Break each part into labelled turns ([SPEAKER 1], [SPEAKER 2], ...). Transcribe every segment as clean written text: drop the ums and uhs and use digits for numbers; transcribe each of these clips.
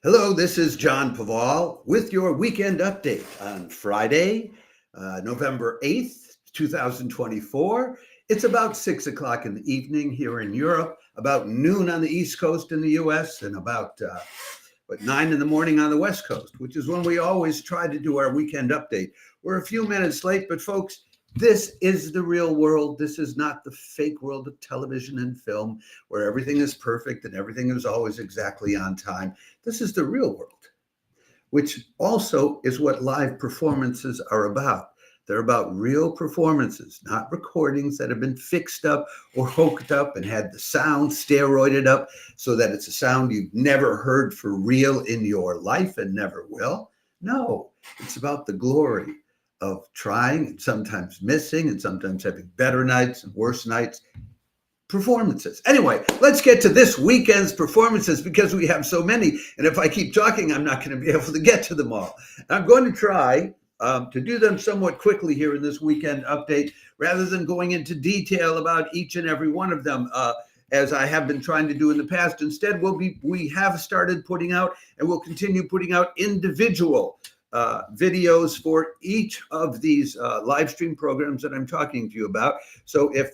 [SPEAKER 1] Hello, this is John Paval with your weekend update on Friday, November 8th, 2024. It's about 6 o'clock in the evening here in Europe, about noon on the East Coast in the US, and about 9 in the morning on the West Coast, which is when we always try to do our weekend update. We're a few minutes late, but folks, this is the real world. This is not the fake world of television and film where everything is perfect and everything is always exactly on time. This is the real world, which also is what live performances are about. They're about real performances, not recordings that have been fixed up or hooked up and had the sound steroided up so that it's a sound you've never heard for real in your life and never will. No, it's about the glory of trying and sometimes missing and sometimes having better nights and worse nights. Performances. Anyway, let's get to this weekend's performances because we have so many. And if I keep talking, I'm not going to be able to get to them all. I'm going to try to do them somewhat quickly here in this weekend update rather than going into detail about each and every one of them as I have been trying to do in the past. Instead, we have started putting out and we'll continue putting out individual videos for each of these live stream programs that I'm talking to you about. So if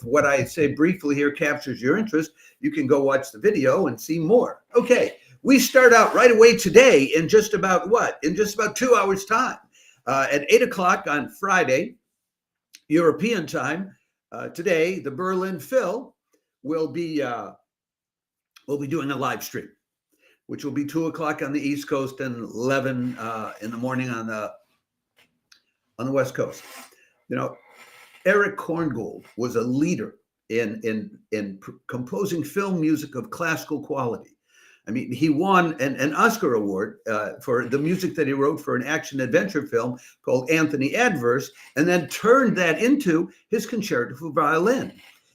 [SPEAKER 1] what I say briefly here captures your interest, you can go watch the video and see more. Okay, we start out right away today in just about 2 hours time at 8 o'clock on Friday, European time. Today, the Berlin Phil will be doing a live stream, which will be 2 o'clock on the East Coast and 11 in the morning on the West Coast. You know, Eric Korngold was a leader in composing film music of classical quality. I mean, he won an Oscar award for the music that he wrote for an action-adventure film called Anthony Adverse, and then turned that into his Concerto for Violin.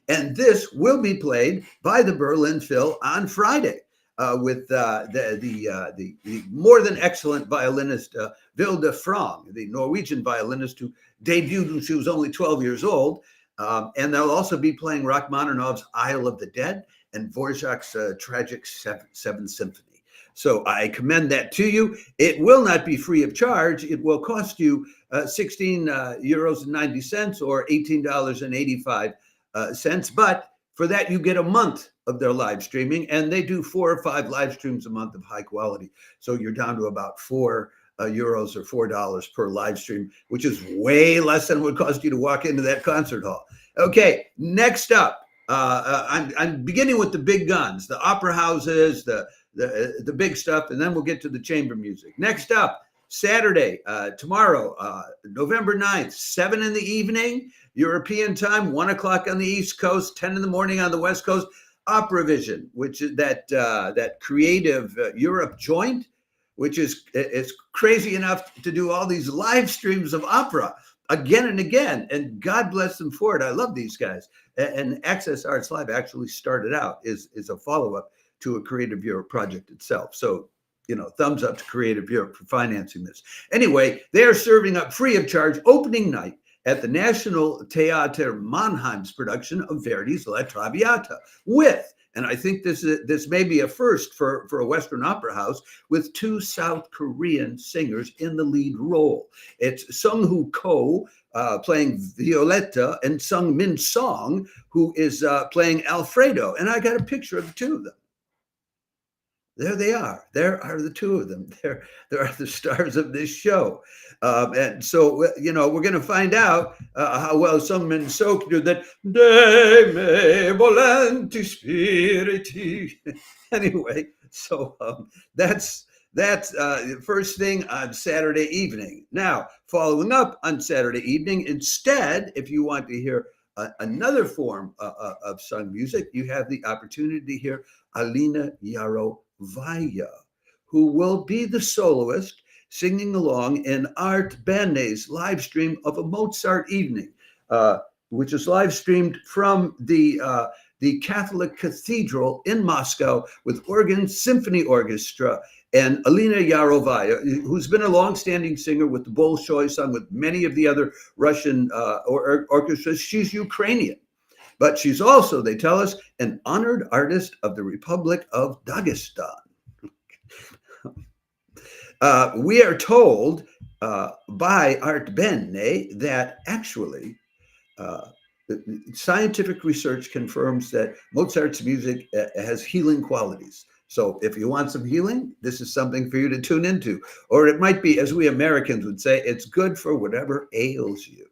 [SPEAKER 1] And this will be played by the Berlin Phil on Friday. With the more than excellent violinist Vilde Frang, the Norwegian violinist who debuted when she was only 12 years old. And they'll also be playing Rachmaninoff's Isle of the Dead and Dvorak's tragic Seventh Symphony. So I commend that to you. It will not be free of charge. It will cost you 16 euros and 90 cents or $18.85. But for that, you get a month of their live streaming, and they do 4 or 5 live streams a month of high quality. So you're down to about 4 euros or $4 per live stream, which is way less than it would cost you to walk into that concert hall. Okay, next up, I'm beginning with the big guns, the opera houses, the big stuff, and then we'll get to the chamber music. Next up, Saturday, tomorrow, November 9th, 7 in the evening, European time, 1 o'clock on the East Coast, 10 in the morning on the West Coast, Opera Vision, which is that creative Europe joint, which is crazy enough to do all these live streams of opera again and again. And God bless them for it. I love these guys. And Access Arts Live actually started out is a follow-up to a Creative Europe project itself. So, you know, thumbs up to Creative Europe for financing this. Anyway, they are serving up free of charge opening night at the Nationaltheater Mannheim's production of Verdi's La Traviata with, and I think this may be a first for a Western opera house, with 2 South Korean singers in the lead role. It's Sung-Hoo Ko playing Violetta and Sung Min Song, who is playing Alfredo. And I got a picture of the 2 of them. There they are. There are the 2 of them. There are the stars of this show. And so, you know, we're going to find out how well Sung Min So can do that. De me volenti spiriti. Anyway, so that's the first thing on Saturday evening. Now, following up on Saturday evening, instead, if you want to hear another form of sung music, you have the opportunity to hear Alina Yarovaya, who will be the soloist singing along in Artbene's live stream of a Mozart evening, which is live streamed from the Catholic Cathedral in Moscow with organ symphony orchestra. And Alina Yarovaya, who's been a longstanding singer with the Bolshoi, sung with many of the other Russian orchestras, she's Ukrainian. But she's also, they tell us, an honored artist of the Republic of Dagestan. We are told by Artbene that actually scientific research confirms that Mozart's music has healing qualities. So if you want some healing, this is something for you to tune into. Or it might be, as we Americans would say, it's good for whatever ails you.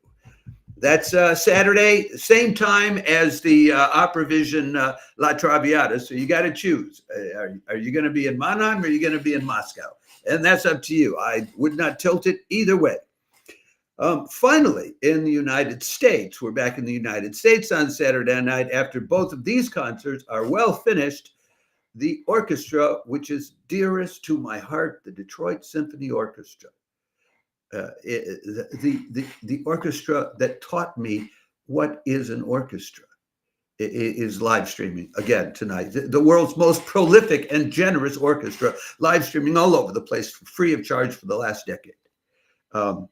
[SPEAKER 1] That's Saturday, same time as the Opera Vision La Traviata. So you got to choose. Are you going to be in Mannheim or are you going to be in Moscow? And that's up to you. I would not tilt it either way. Finally, in the United States, we're back in the United States on Saturday night. After both of these concerts are well finished, the orchestra, which is dearest to my heart, the Detroit Symphony Orchestra, the orchestra that taught me what is an orchestra, is live streaming again tonight. The world's most prolific and generous orchestra, live streaming all over the place, free of charge for the last decade. I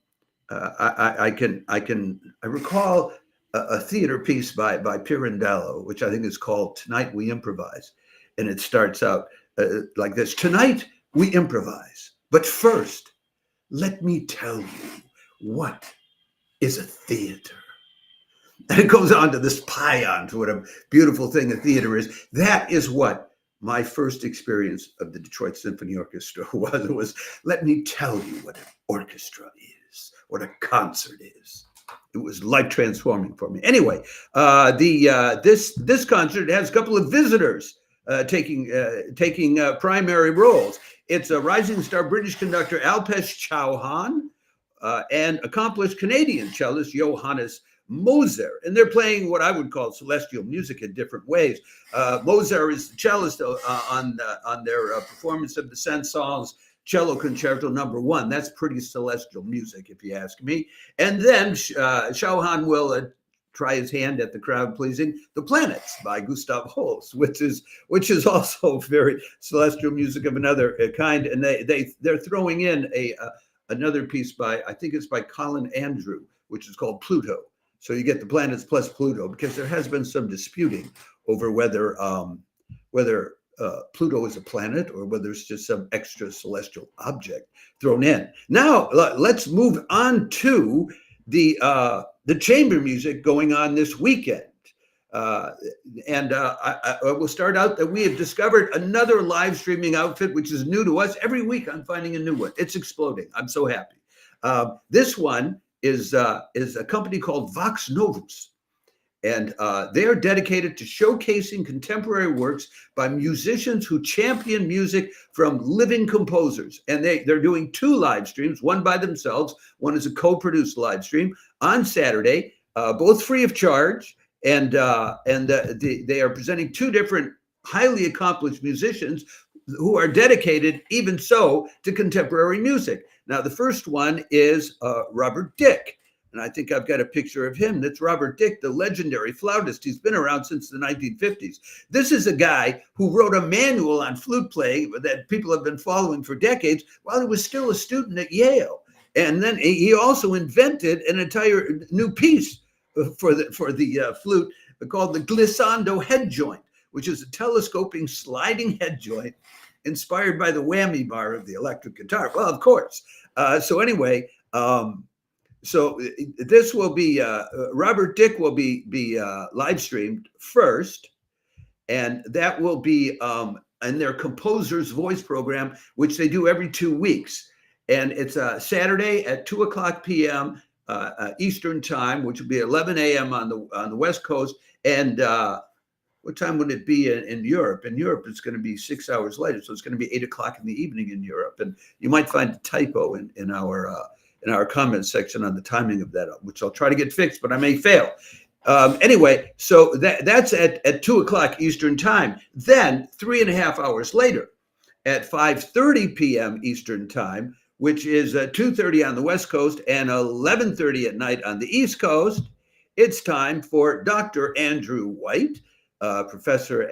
[SPEAKER 1] recall a theater piece by Pirandello, which I think is called "Tonight We Improvise," and it starts out like this: "Tonight we improvise, but first, let me tell you what is a theater." And it goes on to this paean to what a beautiful thing a theater is. That is what my first experience of the Detroit Symphony Orchestra was. It was, let me tell you what an orchestra is, what a concert is. It was life transforming for me. Anyway, this concert has a couple of visitors taking primary roles. It's a rising star British conductor Alpesh Chauhan and accomplished Canadian cellist Johannes Mozart, and they're playing what I would call celestial music in different ways. Mozart is the cellist on their performance of the Saint-Saëns Cello Concerto No. 1. That's pretty celestial music, if you ask me. And then Chauhan will try his hand at the crowd-pleasing "The Planets" by Gustav Holst, which is also very celestial music of another kind. And they're throwing in another piece by, I think it's by Colin Andrew, which is called Pluto. So you get the planets plus Pluto, because there has been some disputing over whether Pluto is a planet or whether it's just some extra celestial object thrown in. Now let's move on to the chamber music going on this weekend. I will start out that we have discovered another live streaming outfit, which is new to us. Every week I'm finding a new one. It's exploding. I'm so happy. This one is a company called Vox Novus. And they're dedicated to showcasing contemporary works by musicians who champion music from living composers. And they're doing 2 live streams, one by themselves, one is a co-produced live stream on Saturday, both free of charge. And they are presenting 2 different highly accomplished musicians who are dedicated, even so, to contemporary music. Now, the first one is Robert Dick. And I think I've got a picture of him. That's Robert Dick, the legendary flautist. He's been around since the 1950s. This is a guy who wrote a manual on flute playing that people have been following for decades while he was still a student at Yale. And then he also invented an entire new piece for the flute called the glissando head joint, which is a telescoping sliding head joint inspired by the whammy bar of the electric guitar. Well, of course. So anyway, so this will be Robert Dick will be live streamed first, and that will be in their Composer's Voice program, which they do every 2 weeks. And it's Saturday at 2:00 p.m. Eastern time, which will be 11 a.m. on the West Coast. And what time would it be in Europe? In Europe, it's going to be 6 hours later, so it's going to be 8:00 in the evening in Europe. And you might find a typo in our comment section on the timing of that, which I'll try to get fixed, but I may fail. Anyway, so that's at 2:00 Eastern time. Then 3.5 hours later, at 5:30 p.m. Eastern time, which is 2:30 on the West Coast and 11:30 at night on the East Coast, it's time for Dr. Andrew White, professor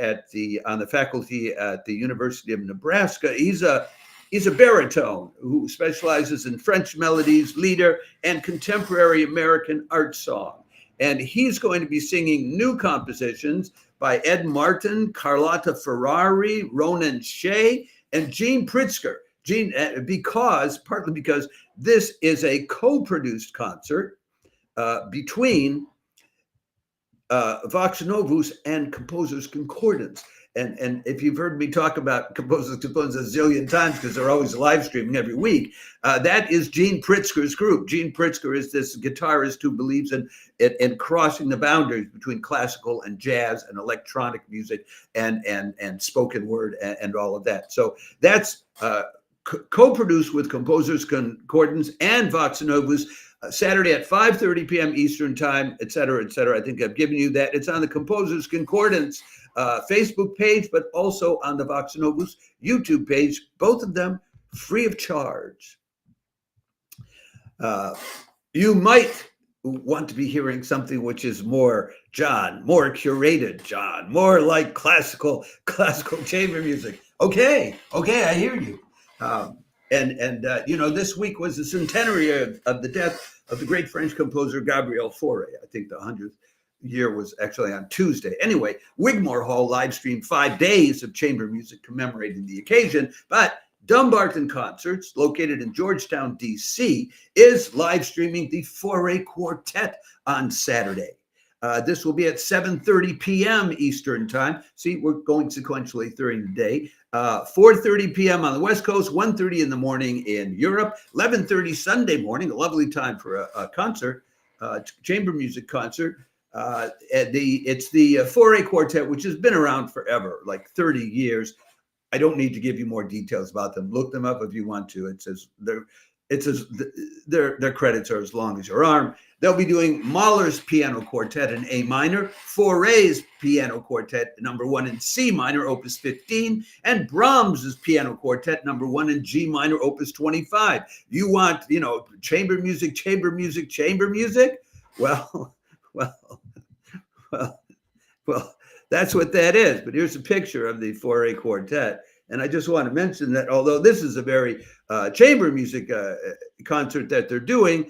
[SPEAKER 1] on the faculty at the University of Nebraska. He's a baritone who specializes in French melodies, lieder, and contemporary American art song. And he's going to be singing new compositions by Ed Martin, Carlotta Ferrari, Ronan Shea, and Gene Pritzker. Gene, partly because this is a co-produced concert between Vox Novus and Composers Concordance. And if you've heard me talk about Composers Concordance a zillion times, because they're always live streaming every week, that is Gene Pritzker's group. Gene Pritzker is this guitarist who believes in crossing the boundaries between classical and jazz and electronic music and spoken word and all of that. So that's co-produced with Composers Concordance and Vox Novus. Saturday at 5:30 p.m. Eastern time, et cetera, et cetera. I think I've given you that. It's on the Composers Concordance Facebook page, but also on the Vox Novus YouTube page, both of them free of charge. You might want to be hearing something which is more John, more curated John, more like classical chamber music. Okay, I hear you. This week was the centenary of the death of the great French composer Gabriel Fauré. I think the 100th year was actually on Tuesday. Anyway, Wigmore Hall live streamed 5 days of chamber music commemorating the occasion, but Dumbarton Concerts, located in Georgetown, D.C., is live streaming the Fauré Quartet on Saturday. This will be at 7:30 p.m. Eastern time. See, we're going sequentially during the day. 4:30 p.m. on the West Coast, 1:30 in the morning in Europe, 11:30 Sunday morning, a lovely time for a concert, chamber music concert. It's the Fauré Quartet, which has been around forever, like 30 years. I don't need to give you more details about them. Look them up if you want to. Their credits are as long as your arm. They'll be doing Mahler's Piano Quartet in A minor, Fauré's Piano Quartet number 1 in C minor, opus 15, and Brahms's Piano Quartet number 1 in G minor, opus 25. You want, chamber music? Well, that's what that is. But here's a picture of the Fauré Quartet. And I just want to mention that although this is a very chamber music concert that they're doing,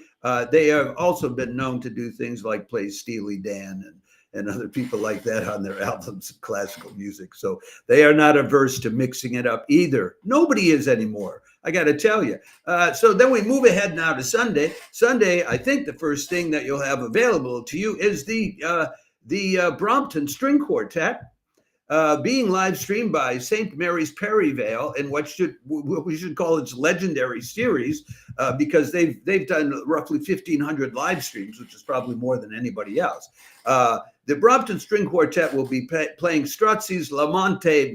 [SPEAKER 1] they have also been known to do things like play Steely Dan and other people like that on their albums of classical music. So they are not averse to mixing it up either. Nobody is anymore, I got to tell you. So then we move ahead now to Sunday. Sunday, I think the first thing that you'll have available to you is the Brompton String Quartet. Being live streamed by St. Mary's Perryvale in what we should call its legendary series, because they've done roughly 1,500 live streams, which is probably more than anybody else. The Brompton String Quartet will be playing Strozzi's L'Amante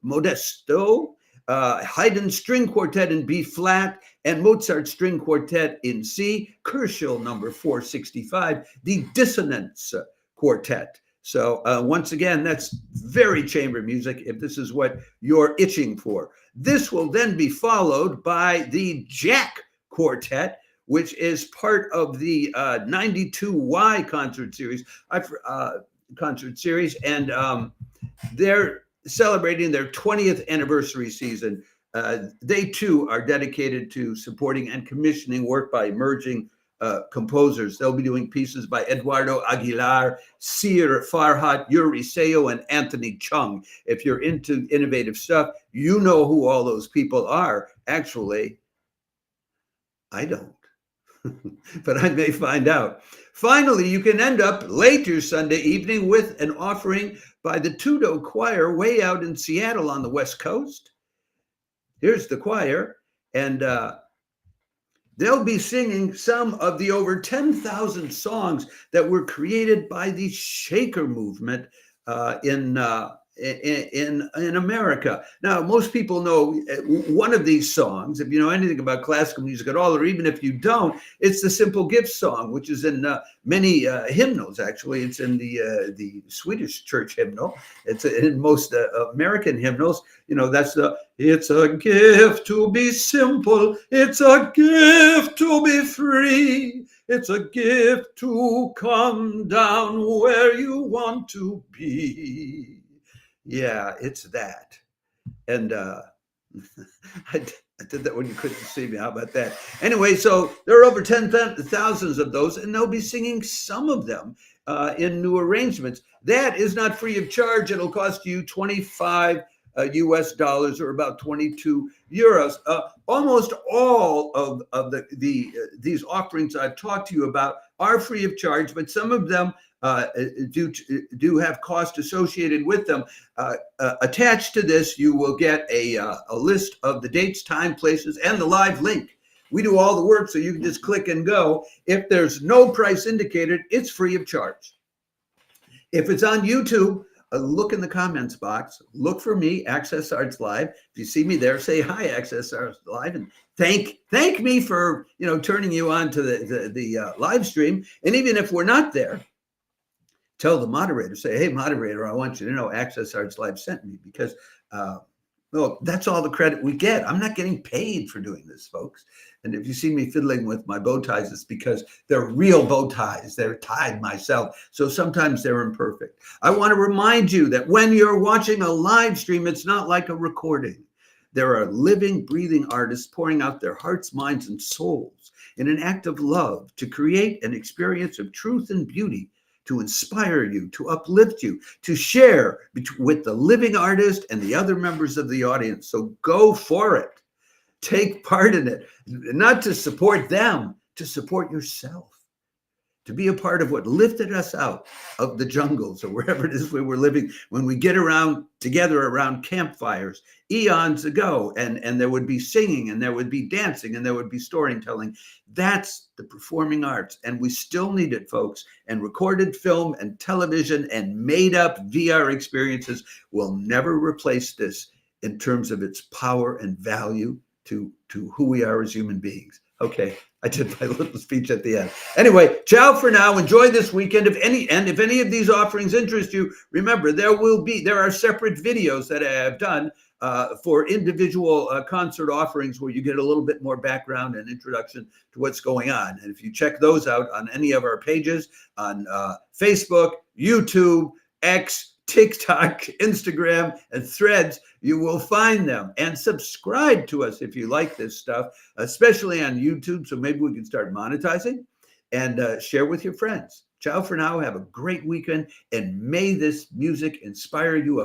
[SPEAKER 1] Modesto, Haydn String Quartet in B flat, and Mozart String Quartet in C, Kerschel number 465, the Dissonance Quartet. So once again, that's very chamber music if this is what you're itching for. This will then be followed by the Jack Quartet, which is part of the 92Y concert series. And they're celebrating their 20th anniversary season. They too are dedicated to supporting and commissioning work by emerging composers. They'll be doing pieces by Eduardo Aguilar, Sir Farhat, Yuri Seo, and Anthony Chung. If you're into innovative stuff, you know who all those people are. Actually, I don't, but I may find out. Finally, you can end up later Sunday evening with an offering by the Tudo Choir way out in Seattle on the West Coast. Here's the choir, and they'll be singing some of the over 10,000 songs that were created by the Shaker movement in America. Now, most people know one of these songs. If you know anything about classical music at all, or even if you don't, it's the Simple Gifts song, which is in many hymnals. Actually, it's in the Swedish church hymnal. It's in most American hymnals. That's it's a gift to be simple. It's a gift to be free. It's a gift to come down where you want to be. Yeah, it's that. And I did that when you couldn't see me. How about that? Anyway, so there are over 10,000 of those, and they'll be singing some of them in new arrangements. That is not free of charge. It'll cost you $25 US dollars, or about 22 euros. Almost all of these offerings I've talked to you about are free of charge, but some of them do have cost associated with them. Attached to this, you will get a list of the dates, time, places, and the live link. We do all the work, so you can just click and go. If there's no price indicated, it's free of charge. If it's on YouTube, look in the comments box, look for me, Access Arts Live. If you see me there, say hi, Access Arts Live, and thank me for turning you on to the live stream. And even if we're not there, tell the moderator, say, hey, moderator, I want you to know Access Arts Live sent me, because well, that's all the credit we get. I'm not getting paid for doing this, folks. And if you see me fiddling with my bow ties, it's because they're real bow ties. They're tied myself. So sometimes they're imperfect. I want to remind you that when you're watching a live stream, it's not like a recording. There are living, breathing artists pouring out their hearts, minds, and souls in an act of love to create an experience of truth and beauty, to inspire you, to uplift you, to share with the living artist and the other members of the audience. So go for it. Take part in it, not to support them, to support yourself, to be a part of what lifted us out of the jungles or wherever it is we were living when we get around together around campfires eons ago, and there would be singing, and there would be dancing, and there would be storytelling. That's the performing arts, and we still need it, folks. And recorded film and television and made-up VR experiences will never replace this in terms of its power and value to who we are as human beings. Okay, I did my little speech at the end. Anyway, ciao for now. Enjoy this weekend. If any of these offerings interest you, remember there are separate videos that I have done for individual concert offerings, where you get a little bit more background and introduction to what's going on. And if you check those out on any of our pages on Facebook, YouTube, X, TikTok, Instagram, and Threads, you will find them. And subscribe to us if you like this stuff, especially on YouTube, so maybe we can start monetizing, and share with your friends. Ciao for now. Have a great weekend, and may this music inspire you